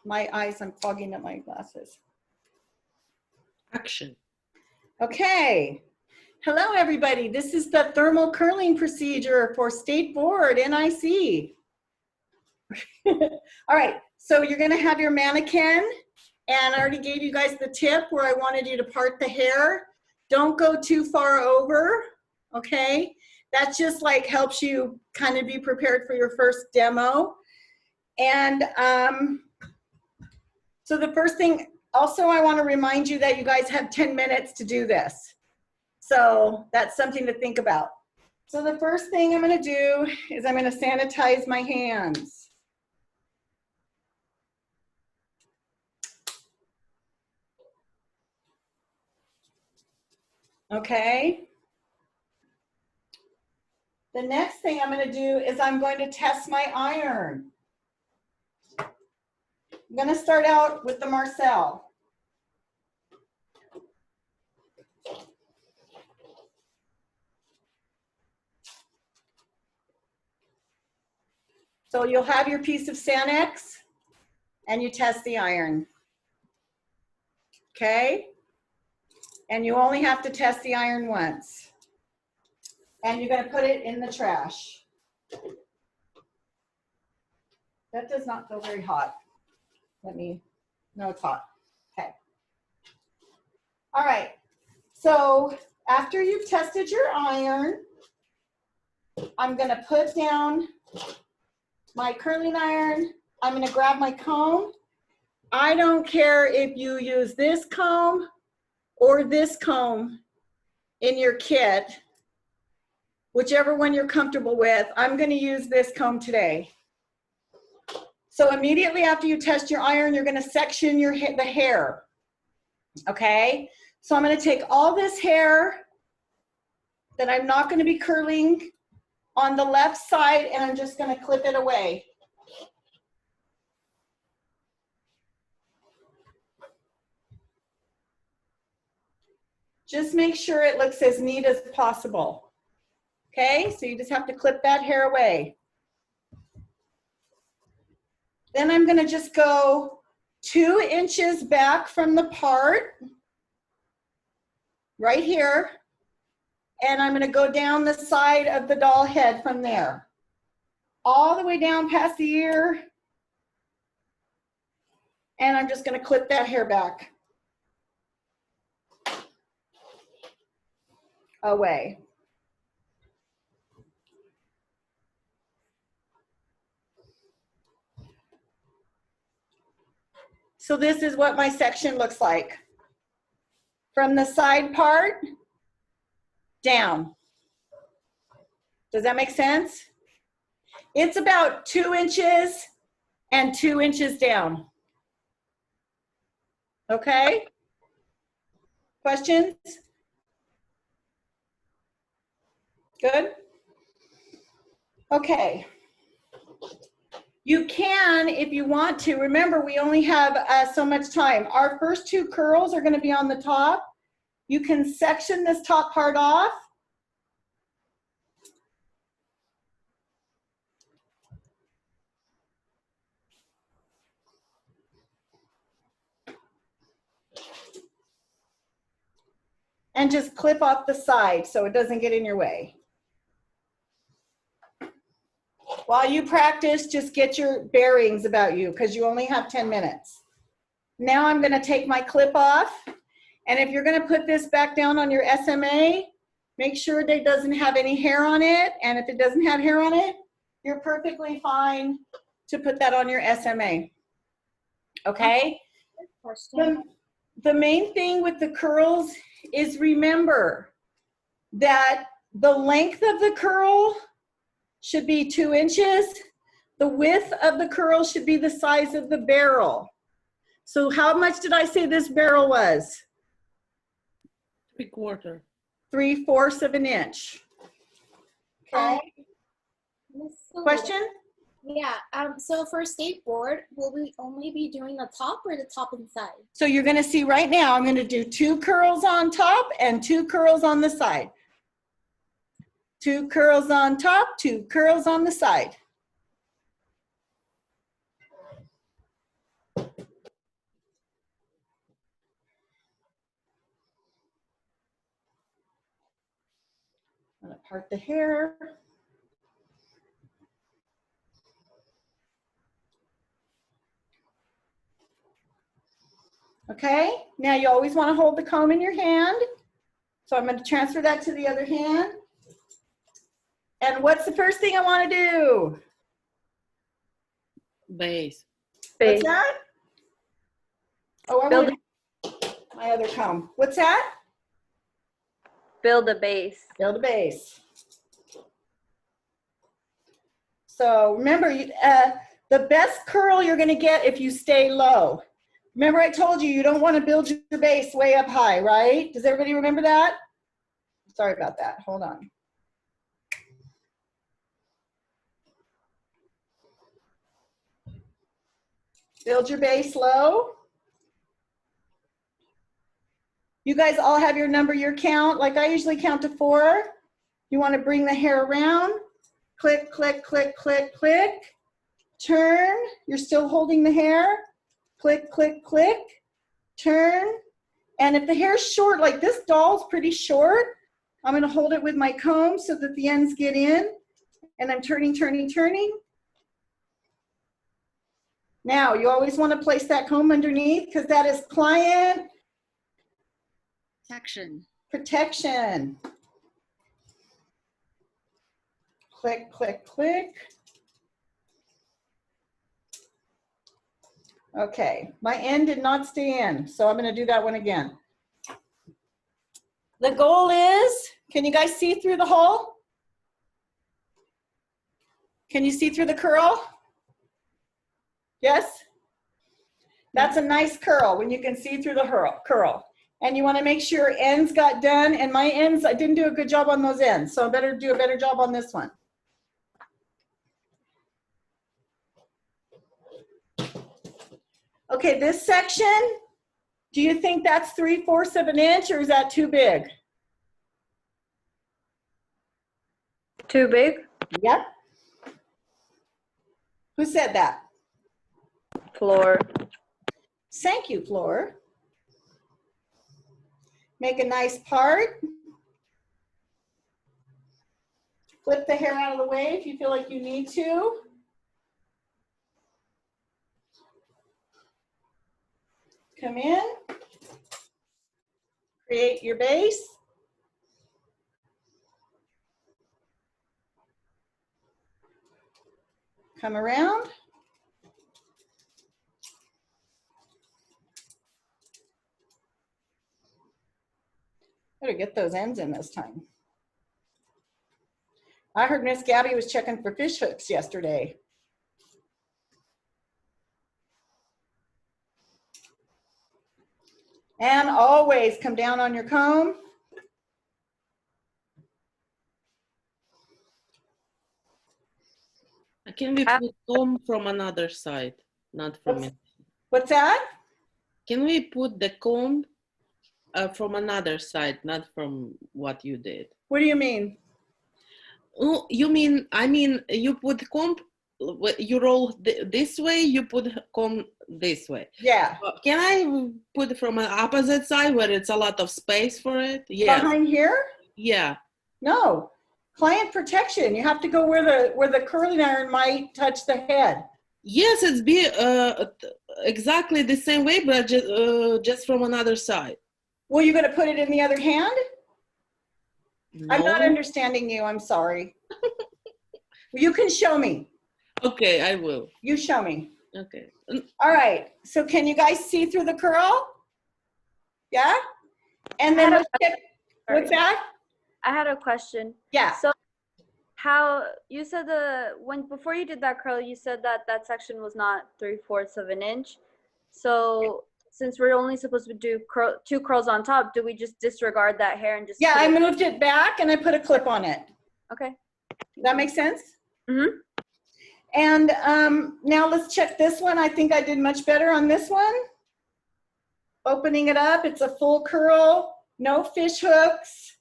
My eyes, I'm fogging up my glasses. Action. Okay. Hello, everybody. This is the thermal curling procedure for State Board NIC. All right, so you're gonna have your mannequin, and I already gave you guys the tip where I wanted you to part the hair. Don't go too far over, okay? That just like helps you kind of be prepared for your first demo. And so the first thing, also I wanna remind you that you guys have 10 minutes to do this. So that's something to think about. So the first thing I'm gonna do is I'm gonna sanitize my hands. Okay. The next thing I'm gonna do is I'm going to test my iron. I'm gonna start out with the Marcel. So you'll have your piece of Sanex and you test the iron. Okay? And you only have to test the iron once. And you're gonna put it in the trash. That does not feel very hot. No, it's hot. Okay. All right. So after you've tested your iron, I'm gonna put down my curling iron. I'm gonna grab my comb. I don't care if you use this comb or this comb in your kit, whichever one you're comfortable with. I'm gonna use this comb today. So immediately after you test your iron, you're gonna section the hair, okay? So I'm gonna take all this hair that I'm not gonna be curling on the left side, and I'm just gonna clip it away. Just make sure it looks as neat as possible. Okay, so you just have to clip that hair away. Then I'm gonna just go 2 inches back from the part, right here, and I'm gonna go down the side of the doll head from there, all the way down past the ear, and I'm just gonna clip that hair back away. So this is what my section looks like. From the side part, down. Does that make sense? It's about 2 inches and 2 inches down. Okay? Questions? Good? Okay. You can, if you want to, remember we only have so much time. Our first 2 curls are gonna be on the top. You can section this top part off. And just clip off the side so it doesn't get in your way. While you practice, just get your bearings about you because you only have 10 minutes. Now I'm gonna take my clip off, and if you're gonna put this back down on your SMA, make sure that it doesn't have any hair on it, and if it doesn't have hair on it, you're perfectly fine to put that on your SMA, okay? The main thing with the curls is remember that the length of the curl should be 2 inches. The width of the curl should be the size of the barrel. So how much did I say this barrel was? 3/4. 3/4 of an inch. Okay. Question? Yeah, so for State Board, will we only be doing the top or the top and side? So you're gonna see right now, I'm gonna do 2 curls on top and 2 curls on the side. 2 curls on top, 2 curls on the side. part the hair. Okay, now you always want to hold the comb in your hand. So I'm going to transfer that to the other hand. And what's the first thing I want to do? Base. What's that? Oh, I Build want my other comb. What's that? Build a base. Build a base. So remember, the best curl you're going to get if you stay low. Remember I told you, you don't want to build your base way up high, right? Does everybody remember that? Sorry about that. Hold on. Build your base low. You guys all have your number, your count. Like I usually count to 4. You want to bring the hair around. Click, click, click, click, click. Turn. You're still holding the hair. Click, click, click. Turn. And if the hair's short, like this doll's pretty short, I'm going to hold it with my comb so that the ends get in. And I'm turning, turning, turning. Now, you always want to place that comb underneath because that is client protection. Click, click, click. Okay, my end did not stay in, so I'm going to do that one again. The goal is, can you guys see through the hole? Can you see through the curl? Yes? That's a nice curl when you can see through the curl. And you want to make sure ends got done, and my ends, I didn't do a good job on those ends, so I better do a better job on this one. Okay, this section, do you think that's 3/4 of an inch or is that too big? Too big? Yep. Who said that? Floor. Thank you, Flor. Make a nice part. Flip the hair out of the way if you feel like you need to. Come in. Create your base. Come around. Better get those ends in this time. I heard Miss Gabby was checking for fish hooks yesterday. And always come down on your comb. Can we put comb from another side, not from it? What's that? Can we put the comb from another side, not from what you did? What do you mean? Oh, you mean, I mean, you put comb, you roll this way, you put comb this way. Yeah. Can I put it from an opposite side where it's a lot of space for it? Yeah. Behind here? Yeah. No. Client protection. You have to go where the curling iron might touch the head. Yes, it's exactly the same way, but just from another side. Well, you're going to put it in the other hand? No. I'm not understanding you. I'm sorry. You can show me. Okay, I will. You show me. Okay. All right. So can you guys see through the curl? Yeah? And then let's check. What's that? I had a question. Yeah. So how you said before you did that curl, you said that section was not 3/4 of an inch. So since we're only supposed to do 2 curls on top, do we just disregard that hair and just? Yeah, I moved it back and I put a clip on it. Okay. Does that make sense? Mm-hmm. And now let's check this one. I think I did much better on this one. Opening it up, it's a full curl, no fish hooks,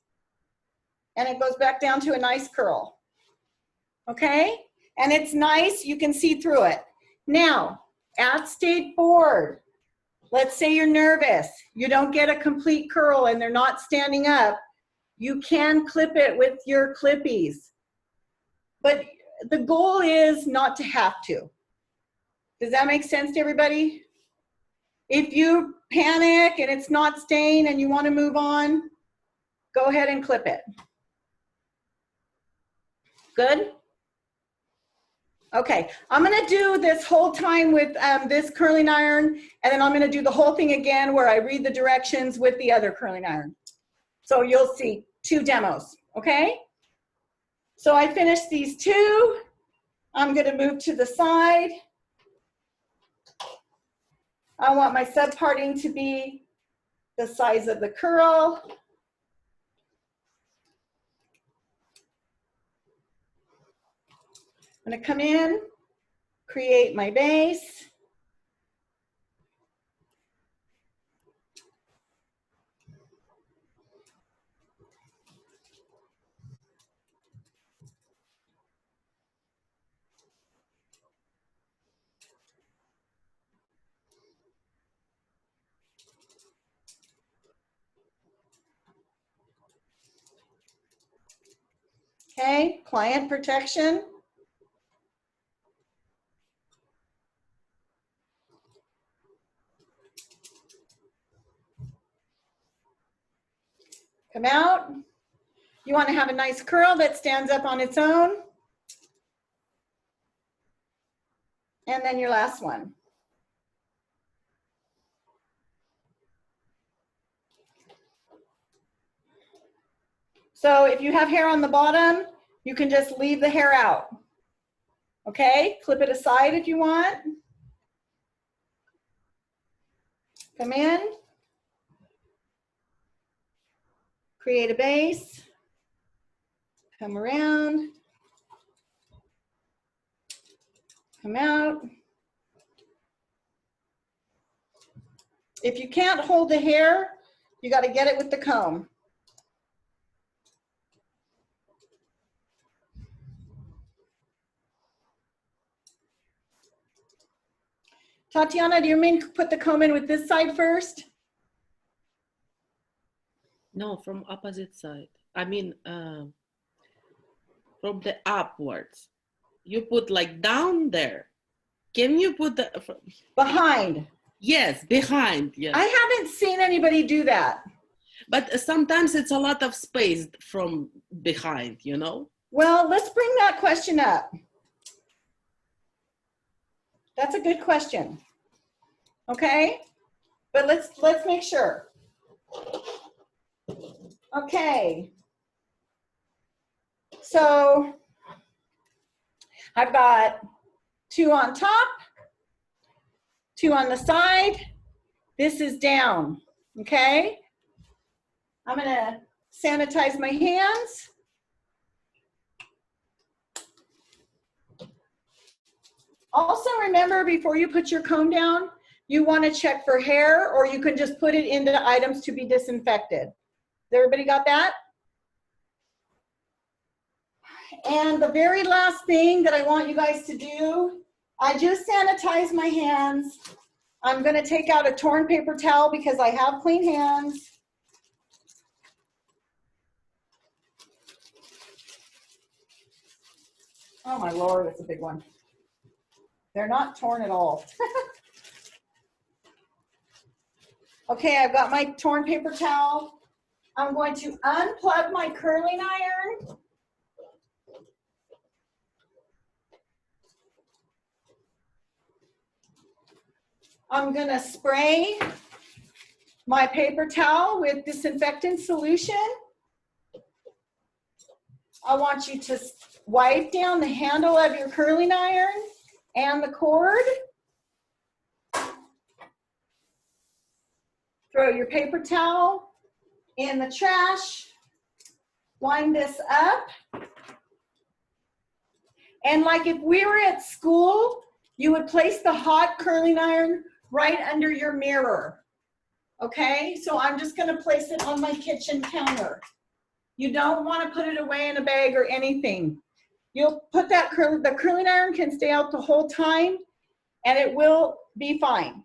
and it goes back down to a nice curl. Okay? And it's nice, you can see through it. Now, at state board, let's say you're nervous, you don't get a complete curl and they're not standing up. You can clip it with your clippies, but the goal is not to have to. Does that make sense to everybody? If you panic and it's not staying and you want to move on, go ahead and clip it. Good? Okay, I'm gonna do this whole time with this curling iron, and then I'm gonna do the whole thing again where I read the directions with the other curling iron. So you'll see 2 demos, okay? So I finished these 2. I'm gonna move to the side. I want my subparting to be the size of the curl. I'm gonna come in, create my base. Okay, client protection. Come out. You want to have a nice curl that stands up on its own. And then your last one. So if you have hair on the bottom, you can just leave the hair out. Okay, clip it aside if you want. Come in. Create a base. Come around. Come out. If you can't hold the hair, you got to get it with the comb. Tatiana, do you mean put the comb in with this side first? No, from opposite side. I mean, from the upwards. You put like down there. Can you put the Behind. Yes, behind. Yes. I haven't seen anybody do that. But sometimes it's a lot of space from behind, you know? Well, let's bring that question up. That's a good question. Okay? But let's make sure. Okay. So I've got 2 on top, 2 on the side. This is down. Okay? I'm going to sanitize my hands. Also remember, before you put your comb down, you want to check for hair, or you can just put it into items to be disinfected. Everybody got that? And the very last thing that I want you guys to do, I just sanitize my hands. I'm going to take out a torn paper towel because I have clean hands. Oh my Lord, that's a big one. They're not torn at all. Okay, I've got my torn paper towel. I'm going to unplug my curling iron. I'm going to spray my paper towel with disinfectant solution. I want you to wipe down the handle of your curling iron and the cord. Throw your paper towel in the trash. Wind this up. And like if we were at school, you would place the hot curling iron right under your mirror. Okay, so I'm just going to place it on my kitchen counter. You don't want to put it away in a bag or anything. You'll put that the curling iron can stay out the whole time and it will be fine.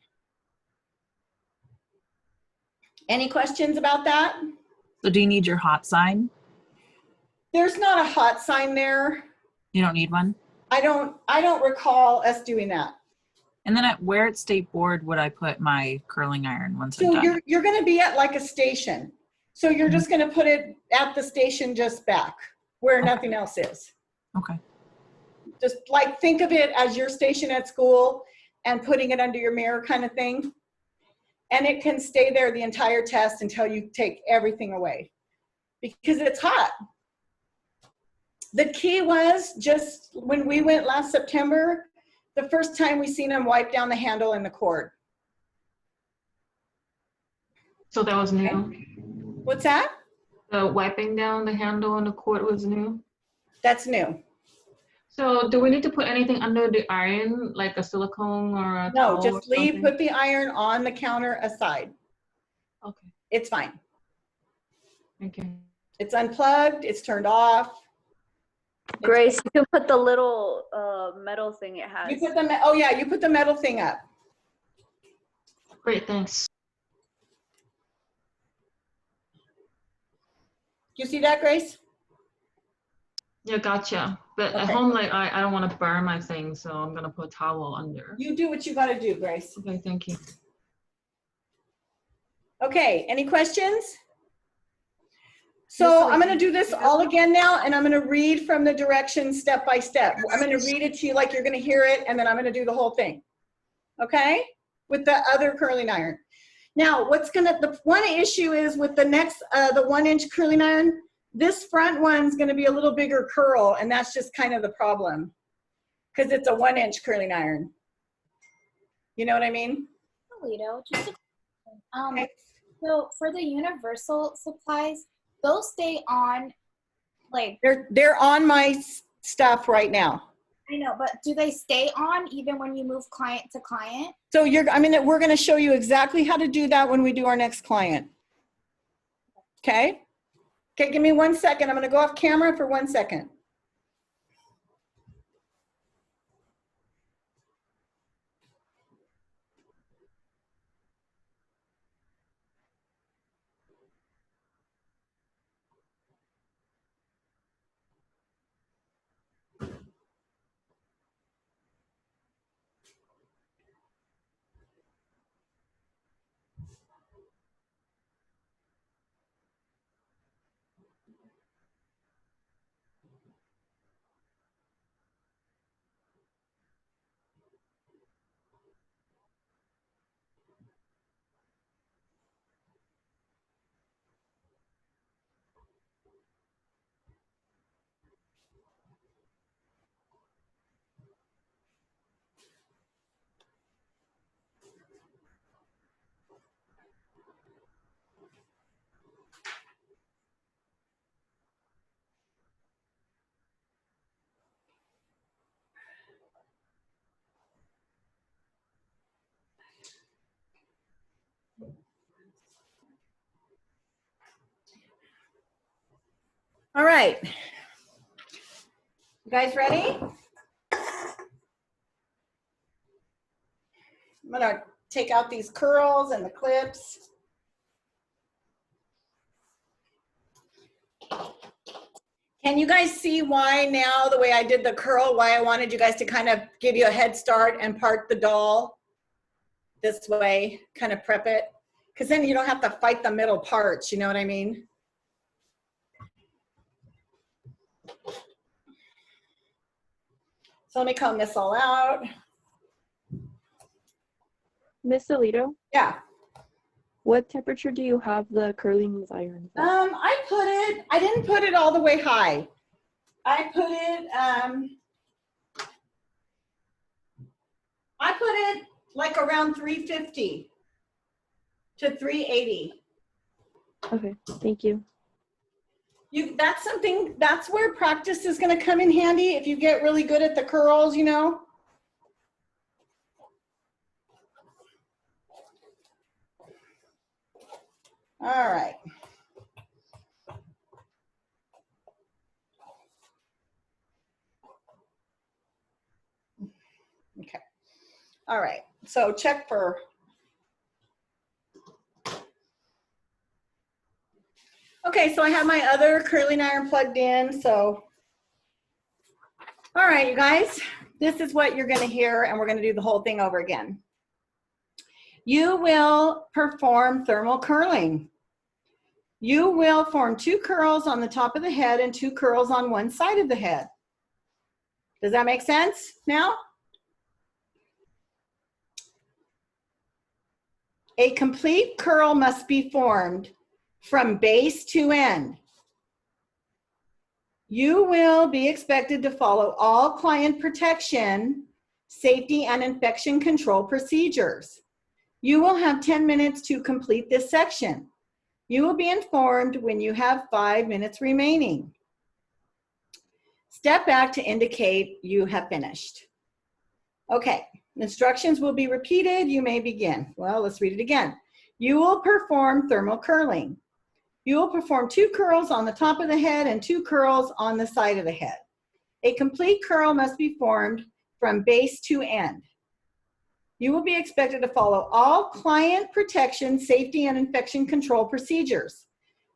Any questions about that? So do you need your hot sign? There's not a hot sign there. You don't need one? I don't recall us doing that. And then where at State Board would I put my curling iron once I'm So done? you're going to be at like a station. So you're just going to put it at the station just back where nothing else is. Okay. Just like think of it as your station at school and putting it under your mirror kind of thing. And it can stay there the entire test until you take everything away because it's hot. The key was just when we went last September, the first time we seen them wipe down the handle and the cord. So that was new. What's that? The wiping down the handle and the cord was new. That's new. So do we need to put anything under the iron, like a silicone or a No, towel just or leave, something? put the iron on the counter aside. Okay, It's fine. thank you. It's unplugged, it's turned off. Grace, you can put the little metal thing it has. You put the, oh yeah, you put the metal thing up. Great, thanks. You see that, Grace? Yeah, gotcha. But at Okay. home, like I don't want to burn my thing, so I'm gonna put a towel under. You do what you gotta do, Grace. Okay, thank you. Okay, any questions? So I'm gonna do this all again now, and I'm gonna read from the directions step by step. I'm gonna read it to you like you're gonna hear it, and then I'm gonna do the whole thing. Okay? With the other curling iron. Now, the one issue is with the next, the 1-inch curling iron, this front one's gonna be a little bigger curl, and that's just kind of the problem. Because it's a 1-inch curling iron. You know what I mean? Salido, just a question. Okay. So for the universal supplies, those stay on, like, They're on my stuff right now. I know, but do they stay on even when you move client to client? So we're gonna show you exactly how to do that when we do our next client. Okay? Okay, give me 1 second. I'm gonna go off camera for 1 second. All right. You guys ready? I'm gonna take out these curls and the clips. Can you guys see why now, the way I did the curl, why I wanted you guys to kind of give you a head start and part the doll this way, kind of prep it? Because then you don't have to fight the middle parts, you know what I mean? So let me comb this all out. Miss Salido, Yeah. what temperature do you have the curling irons at? I didn't put it all the way high. I put it like around 350 to 380. Okay, thank you. That's where practice is gonna come in handy if you get really good at the curls, you know? All right. Okay. All right. So check for. Okay, so I have my other curling iron plugged in, so. All right, you guys, this is what you're gonna hear, and we're gonna do the whole thing over again. You will perform thermal curling. You will form 2 curls on the top of the head and 2 curls on one side of the head. Does that make sense now? A complete curl must be formed from base to end. You will be expected to follow all client protection, safety, and infection control procedures. You will have 10 minutes to complete this section. You will be informed when you have 5 minutes remaining. Step back to indicate you have finished. Okay, instructions will be repeated. You may begin. Well, let's read it again. You will perform thermal curling. You will perform 2 curls on the top of the head and 2 curls on the side of the head. A complete curl must be formed from base to end. You will be expected to follow all client protection, safety, and infection control procedures.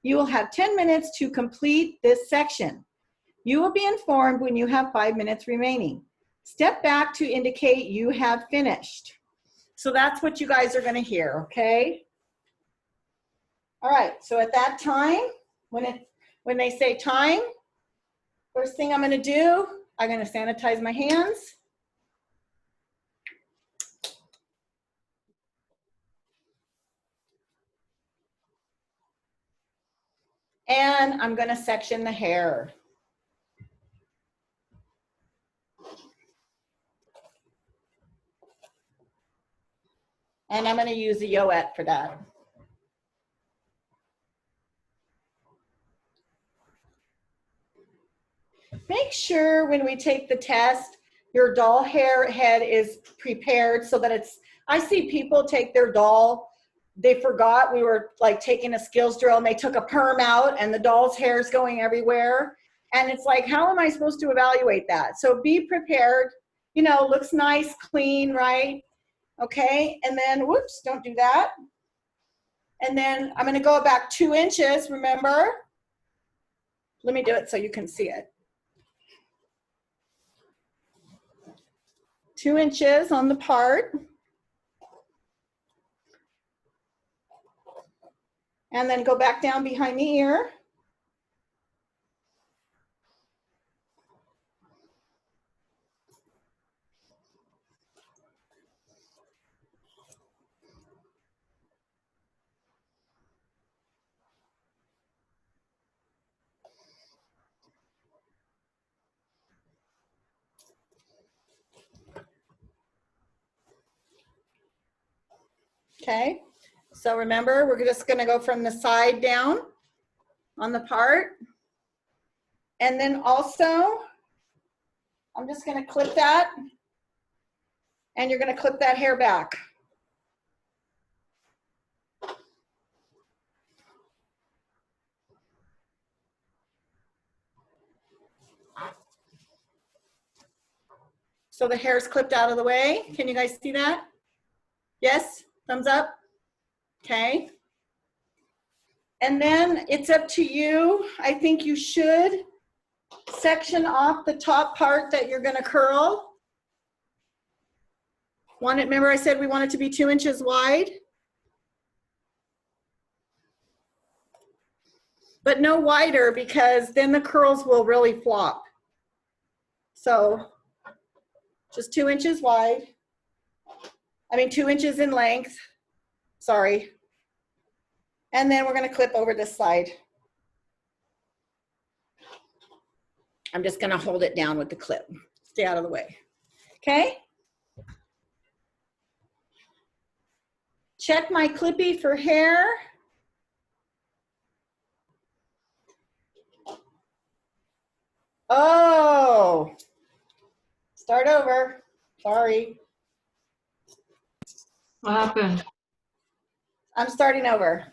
You will have 10 minutes to complete this section. You will be informed when you have 5 minutes remaining. Step back to indicate you have finished. So that's what you guys are going to hear, okay? All right, so at that time, when they say time, first thing I'm going to do, I'm going to sanitize my hands. And I'm going to section the hair. And I'm going to use a yoette for that. Make sure when we take the test, your doll hair head is prepared so that it's, I see people take their doll, they forgot we were like taking a skills drill and they took a perm out and the doll's hair is going everywhere. And it's like, how am I supposed to evaluate that? So be prepared, you know, looks nice, clean, right? Okay, and then, whoops, don't do that. And then I'm gonna go back 2 inches, remember? Let me do it so you can see it. 2 inches on the part. And then go back down behind the ear. Okay, so remember, we're just gonna go from the side down on the part. And then also, I'm just gonna clip that, and you're gonna clip that hair back. So the hair is clipped out of the way. Can you guys see that? Yes, thumbs up. Okay. And then it's up to you. I think you should section off the top part that you're gonna curl. Remember I said we want it to be 2 inches wide? But no wider because then the curls will really flop. So just 2 inches wide. I mean 2 inches in length, sorry. And then we're gonna clip over this side. I'm just gonna hold it down with the clip. Stay out of the way, okay? Check my clippy for hair. Oh, start over, sorry. What happened? I'm starting over.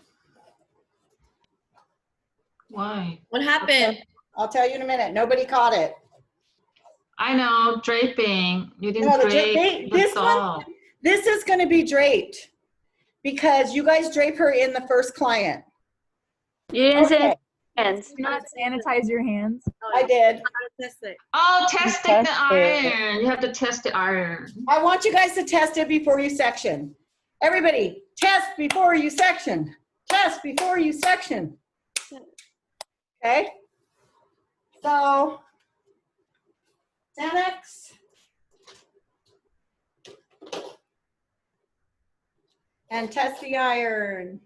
Why? What happened? I'll tell you in a minute, nobody caught it. I know, draping. You didn't No, drape the doll. This is gonna be draped because you guys drape her in the first client. You didn't say Okay. Hands. Do not sanitize your hands. I did. Test it. Oh, testing the Test it. iron. You have to test the iron. I want you guys to test it before you section. Everybody, test before you section. Test before you section. Okay? So, Xanax. And test the iron.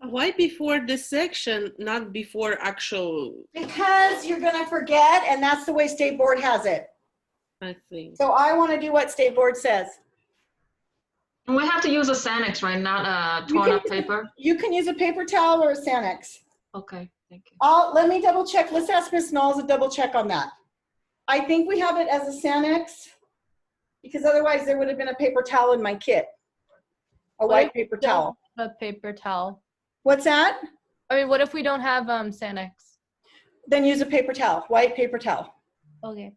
Why before this section, not before actual? Because you're gonna forget, and that's the way State Board has it. I think. So I wanna do what State Board says. And we have to use a Sanex, right? Not a You torn can up use a- paper. You can use a paper towel or a Xanax. Okay, thank you. Let me double check. Let's ask Ms. Knowles to double check on that. I think we have it as a Xanax because otherwise there would have been a paper towel in my kit. A What white if paper we don't towel. have a paper towel? What's that? I mean, what if we don't have Sanex? Then use a paper towel, white paper towel. Okay.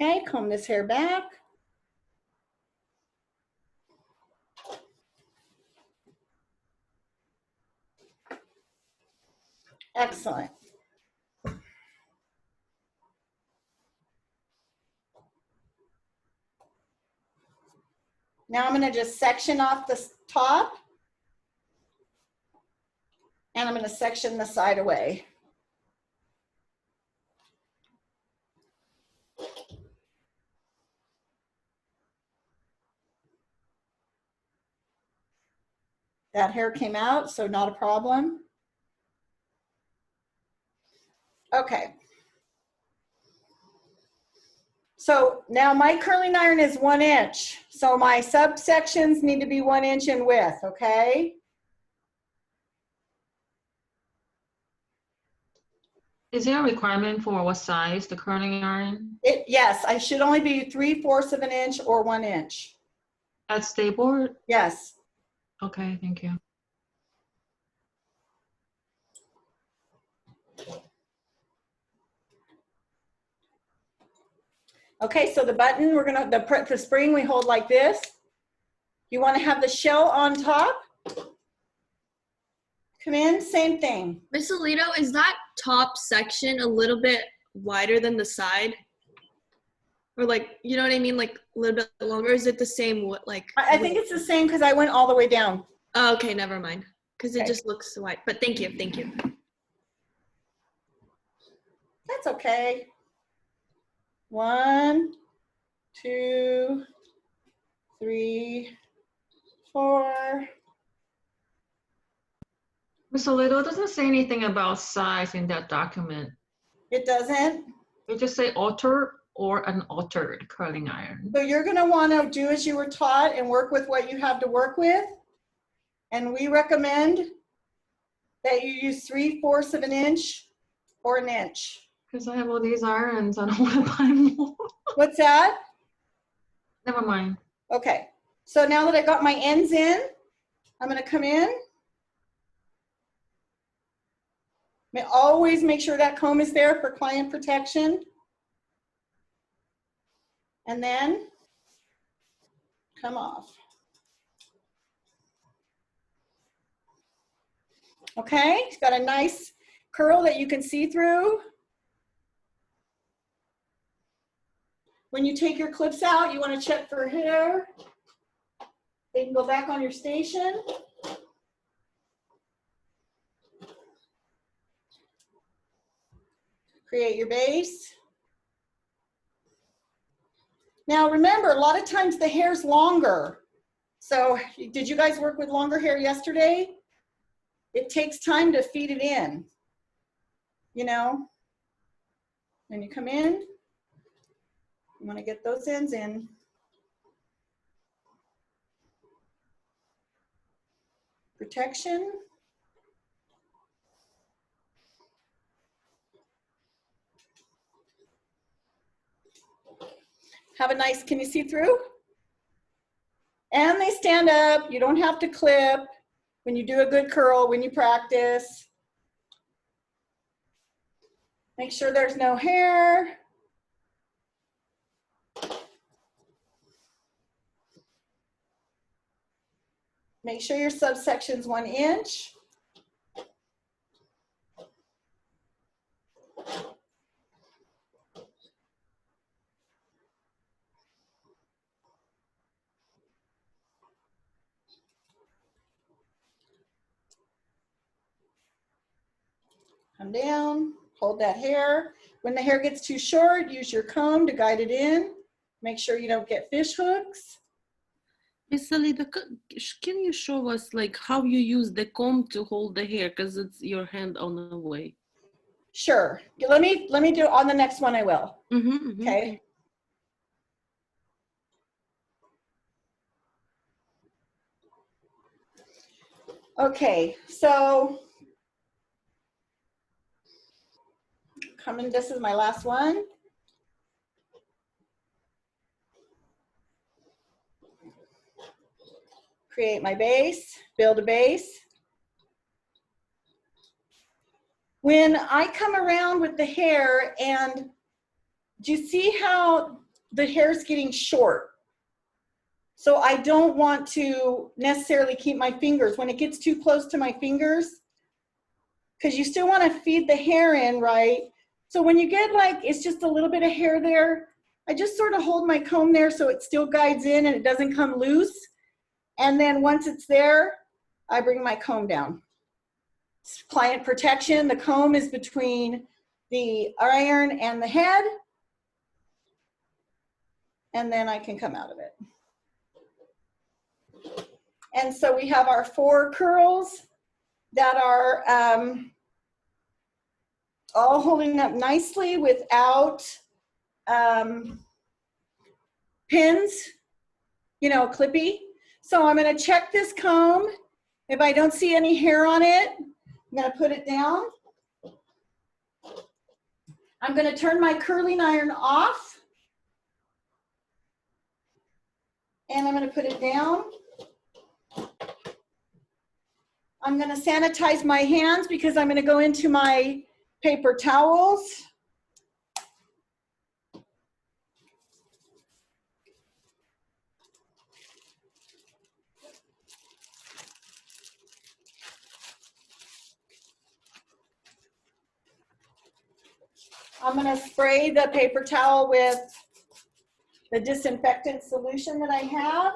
Okay, comb this hair back. Excellent. Now I'm gonna just section off the top. And I'm gonna section the side away. That hair came out, so not a problem. Okay. So now my curling iron is 1 inch. So my subsections need to be 1 inch in width, okay? Is there a requirement for what size the curling iron? Yes, I should only be 3/4 of an inch or 1 inch. At State Board? Yes. Okay, thank you. Okay, so the button, the spring we hold like this. You want to have the shell on top. Come in, same thing. Miss Salido, is that top section a little bit wider than the side? Or like, you know what I mean? Like a little bit longer? Is it the same, like? I think it's the same because I went all the way down. Oh, okay, never mind. Because it Okay. just looks wide. But thank you, thank you. That's okay. 1, 2, 3, 4. Ms. Salido, it doesn't say anything about size in that document. It doesn't. It just say alter or unaltered curling iron. So you're gonna wanna do as you were taught and work with what you have to work with. And we recommend that you use 3/4 of an inch or an inch. Because I have all these irons, I don't want to buy more. What's that? Never mind. Okay, so now that I got my ends in, I'm gonna come in. Always make sure that comb is there for client protection. And then come off. Okay, it's got a nice curl that you can see through. When you take your clips out, you want to check for hair. They can go back on your station. Create your base. Now remember, a lot of times the hair's longer. So did you guys work with longer hair yesterday? It takes time to feed it in, you know? When you come in, you want to get those ends in. Protection. have a nice, can you see through? And they stand up. You don't have to clip when you do a good curl, when you practice. Make sure there's no hair. Make sure your subsection's 1 inch. Come down, hold that hair. When the hair gets too short, use your comb to guide it in. Make sure you don't get fish hooks. Miss Salido, can you show us like how you use the comb to hold the hair? Because it's your hand on the way. Sure. Let me do it on the next one. I will. Okay. Okay. So coming. This is my last one. Create my base. Build a base. When I come around with the hair, and do you see how the hair's getting short? So I don't want to necessarily keep my fingers when it gets too close to my fingers, because you still want to feed the hair in, right? So when you get like, it's just a little bit of hair there, I just sort of hold my comb there so it still guides in and it doesn't come loose. And then once it's there, I bring my comb down. Client protection, the comb is between the iron and the head, and then I can come out of it. And so we have our 4 curls that are all holding up nicely without pins, you know, clippy. So I'm going to check this comb. If I don't see any hair on it, I'm going to put it down. I'm going to turn my curling iron off. And I'm going to put it down. I'm going to sanitize my hands because I'm going to go into my paper towels. I'm going to spray the paper towel with the disinfectant solution that I have.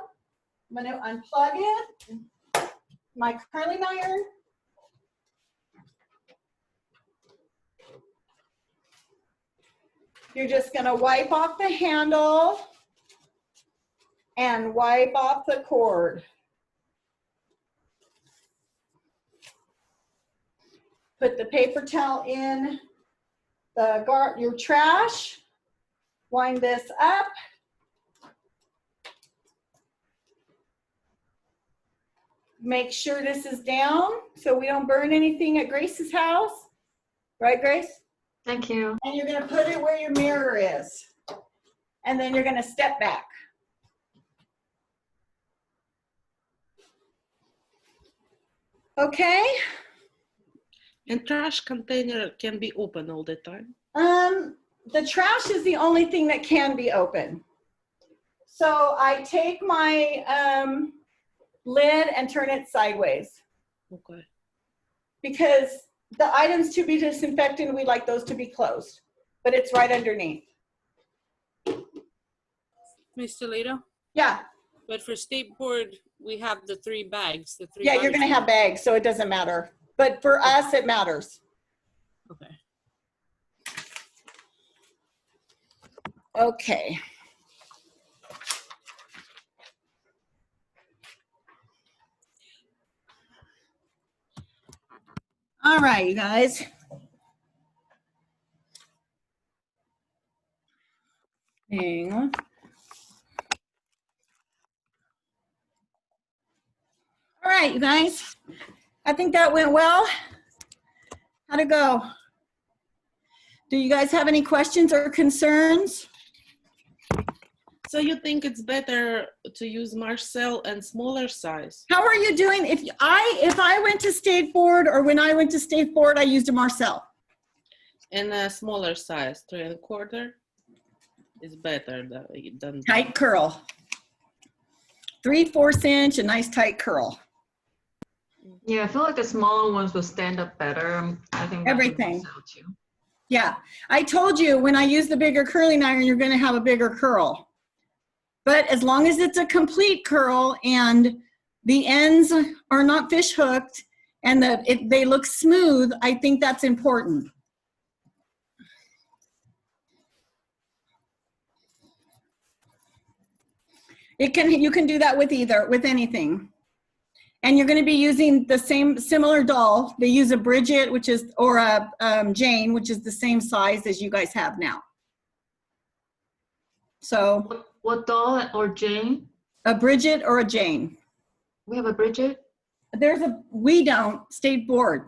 I'm going to unplug it, my curling iron. You're just going to wipe off the handle and wipe off the cord. Put the paper towel in your trash. Wind this up. Make sure this is down so we don't burn anything at Grace's house. Right, Grace? Thank you. And you're going to put it where your mirror is. And then you're going to step back. Okay. And trash container can be open all the time? The trash is the only thing that can be open. So I take my lid and turn it sideways. Okay. Because the items to be disinfected, we like those to be closed, but it's right underneath. Miss Salido? Yeah. But for state board, we have the 3 bags. The 3. Yeah, you're going to have bags, so it doesn't matter. But for us, it matters. Okay. Okay. All right, you guys. Hang on. All right, you guys. I think that went well. How'd it go? Do you guys have any questions or concerns? So you think it's better to use Marcel and smaller size? How are you doing? If I went to state board, or when I went to state board, I used a Marcel. And a smaller size, 3 1/4 is better than Tight curl. 3/4 inch, a nice tight curl. Yeah, I feel like the smaller ones will stand up better. I think that's Everything. what Marcel too. Yeah, I told you when I use the bigger curling iron, you're going to have a bigger curl. But as long as it's a complete curl and the ends are not fish hooked and they look smooth, I think that's important. You can do that with anything. And you're going to be using the similar doll. They use a Bridget, or a Jane, which is the same size as you guys have now. So What doll or Jane? a Bridget or a Jane. We have a Bridget. We don't, state board.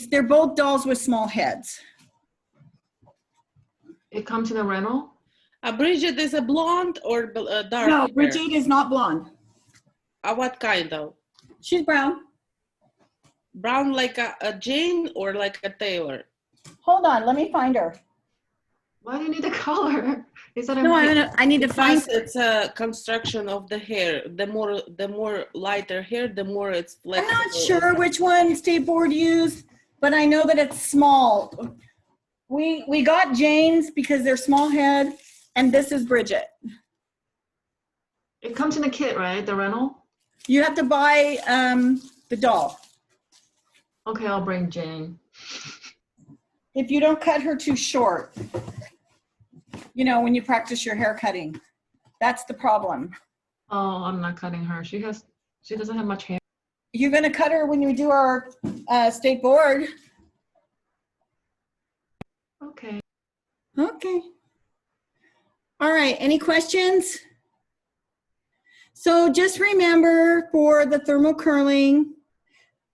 They're both dolls with small heads. It comes in a rental. Bridget is a blonde or dark No, hair? Bridget is not blonde. What kind though? She's brown. Brown like a Jane or like a Taylor? Hold on, let me find her. Why do you need the color? Is that a No, I need to find Because it's a construction of the hair. The more lighter hair, the more it's I'm flexible. not sure which one state board used, but I know that it's small. We got Jane's because they're small head, and this is Bridget. It comes in a kit, right? The rental. You have to buy the doll. Okay, I'll bring Jane. If you don't cut her too short, you know, when you practice your hair cutting, that's the problem. Oh, I'm not cutting her. She doesn't have much hair. You're gonna cut her when we do our state board. Okay. Okay. All right, any questions? So just remember for the thermal curling,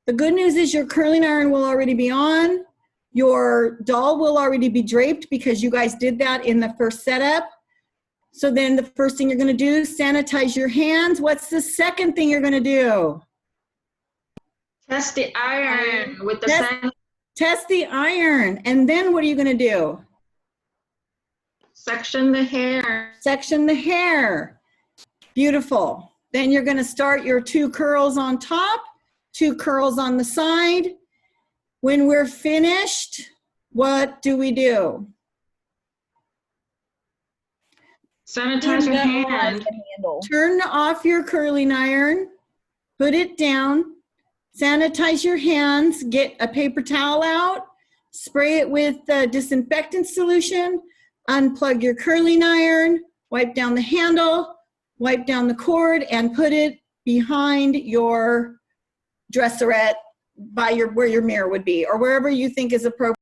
the good news is your curling iron will already be on. Your doll will already be draped because you guys did that in the first setup. So then the first thing you're gonna do, sanitize your hands. What's the second thing you're gonna do? Test the iron with the sand. Test the iron. And then what are you gonna do? Section the hair. Section the hair. Beautiful. Then you're gonna start your 2 curls on top, 2 curls on the side. When we're finished, what do we do? Sanitize your hand. Turn off your curling iron, put it down, sanitize your hands, get a paper towel out, spray it with disinfectant solution, unplug your curling iron, wipe down the handle, wipe down the cord, and put it behind your dresserette by where your mirror would be, or wherever you think is appropriate.